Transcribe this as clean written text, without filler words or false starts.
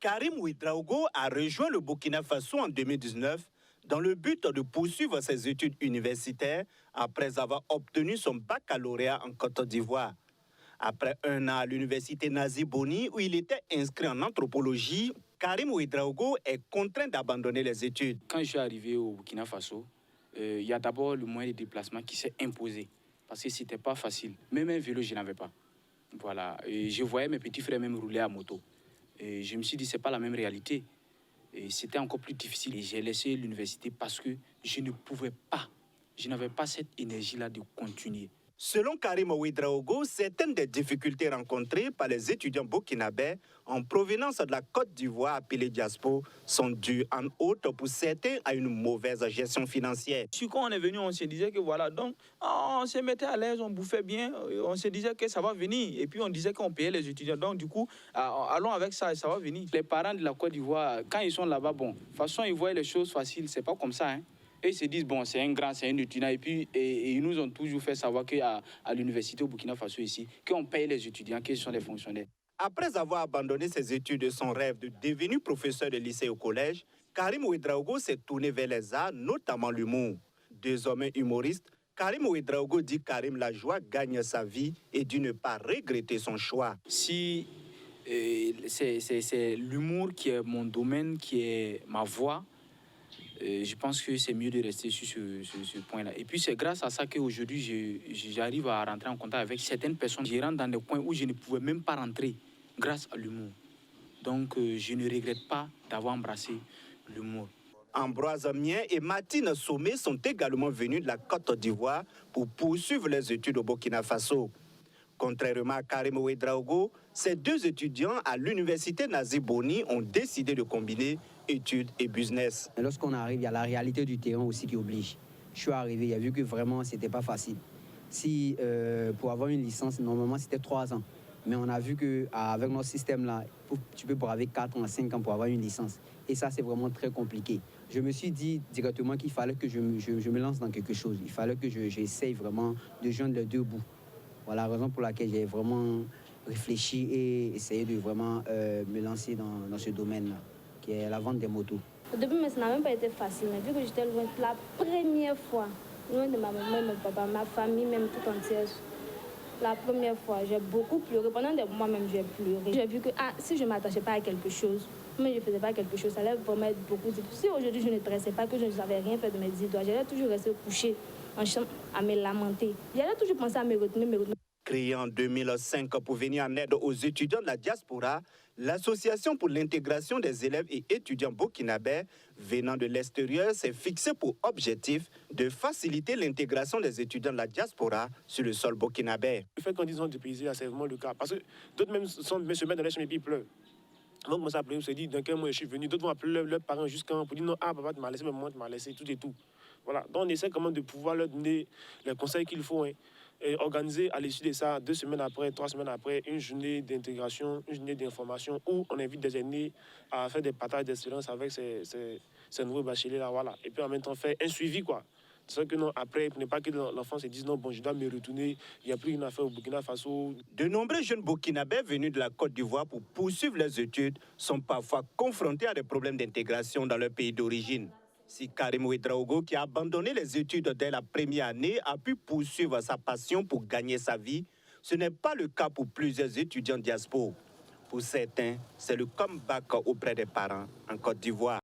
Karim Ouedraogo a rejoint le Burkina Faso en 2019 dans le but de poursuivre ses études universitaires après avoir obtenu son baccalauréat en Côte d'Ivoire. Après un an à l'université Nazi Boni où il était inscrit en anthropologie, Karim Ouedraogo est contraint d'abandonner les études. Quand je suis arrivé au Burkina Faso, il y a d'abord le moyen de déplacement qui s'est imposé parce que ce n'était pas facile. Même un vélo, je n'avais pas. Voilà. Et je voyais mes petits frères même rouler à moto. Et je me suis dit, ce n'est pas la même réalité. Et c'était encore plus difficile. Et j'ai laissé l'université parce que je ne pouvais pas. Je n'avais pas cette énergie-là de continuer. Selon Karim Ouedraogo, certaines des difficultés rencontrées par les étudiants burkinabés en provenance de la Côte d'Ivoire appelée diaspora sont dues en outre pour certains à une mauvaise gestion financière. Quand on est venu, on se disait que voilà, donc on se mettait à l'aise, on bouffait bien, on se disait que ça va venir. Et puis on disait qu'on payait les étudiants. Donc du coup, allons avec ça et ça va venir. Les parents de la Côte d'Ivoire, quand ils sont là-bas, bon, de toute façon, ils voient les choses faciles, c'est pas comme ça, hein. Et ils se disent, bon, c'est un grand, c'est un étudiant. Et puis, ils nous ont toujours fait savoir qu'à l'université au Burkina Faso ici, qu'on paye les étudiants, qu'ils sont des fonctionnaires. Après avoir abandonné ses études et son rêve de devenir professeur de lycée au collège, Karim Ouedraogo s'est tourné vers les arts, notamment l'humour. Désormais humoriste, Karim Ouedraogo dit Karim Lajoie gagne sa vie et dit ne pas regretter son choix. Si c'est l'humour qui est mon domaine, qui est ma voix, je pense que c'est mieux de rester sur ce point-là. Et puis c'est grâce à ça qu'aujourd'hui, j'arrive à rentrer en contact avec certaines personnes. Je rentre dans des coins où je ne pouvais même pas rentrer grâce à l'humour. Donc je ne regrette pas d'avoir embrassé l'humour. Ambroise Mien et Martine Sommet sont également venus de la Côte d'Ivoire pour poursuivre les études au Burkina Faso. Contrairement à Karim Ouedraogo, ces deux étudiants à l'université Nazi Boni ont décidé de combiner études et business. Lorsqu'on arrive, il y a la réalité du terrain aussi qui oblige. Je suis arrivé, il y a vu que vraiment, c'était pas facile. Si pour avoir une licence, normalement, c'était 3 ans. Mais on a vu qu'avec notre système-là, tu peux braver 4 ans, 5 ans pour avoir une licence. Et ça, c'est vraiment très compliqué. Je me suis dit directement qu'il fallait que je me lance dans quelque chose. Il fallait que j'essaye vraiment de joindre les deux bouts. Voilà la raison pour laquelle j'ai vraiment réfléchi et essayé de vraiment me lancer dans ce domaine-là, qui est la vente des motos. Au début, ça n'a même pas été facile, mais vu que j'étais loin la première fois, loin de ma maman et mon papa, ma famille même tout entière, la première fois, j'ai beaucoup pleuré. Pendant des mois même, j'ai pleuré. J'ai vu que si je ne m'attachais pas à quelque chose, mais je ne faisais pas quelque chose, ça allait vraiment être beaucoup difficile. Si aujourd'hui je ne stressais pas, que je ne savais rien faire de mes 10 doigts, j'allais toujours rester couché en chambre à me lamenter. J'allais toujours penser à me retenir. Créée en 2005 pour venir en aide aux étudiants de la diaspora, l'Association pour l'intégration des élèves et étudiants burkinabés venant de l'extérieur s'est fixée pour objectif de faciliter l'intégration des étudiants de la diaspora sur le sol burkinabé. Le fait qu'on dise de paysans, c'est vraiment le cas. Parce que d'autres même se mettent dans les chemins et puis ils pleurent. Donc, moi, ça on se dit, dans quel mois je suis venu, d'autres vont appeler leurs parents jusqu'à pour dire non, papa, tu m'as laissé, mais moi, tu m'as laissé, tout et tout. Voilà. Donc, on essaie quand même de pouvoir leur donner les conseils qu'il faut. Hein. Et organiser à l'issue de ça, 2 semaines après, 3 semaines après, une journée d'intégration, une journée d'information où on invite des aînés à faire des partages d'expérience avec ces nouveaux bacheliers-là. Voilà. Et puis en même temps, faire un suivi, quoi. C'est ça que non, après, pour ne pas que l'enfant se dise non, bon, je dois me retourner, il n'y a plus rien à faire au Burkina Faso. De nombreux jeunes burkinabés venus de la Côte d'Ivoire pour poursuivre leurs études sont parfois confrontés à des problèmes d'intégration dans leur pays d'origine. Si Karim Ouedraogo, qui a abandonné les études dès la première année, a pu poursuivre sa passion pour gagner sa vie, ce n'est pas le cas pour plusieurs étudiants diaspora. Pour certains, c'est le comeback auprès des parents en Côte d'Ivoire.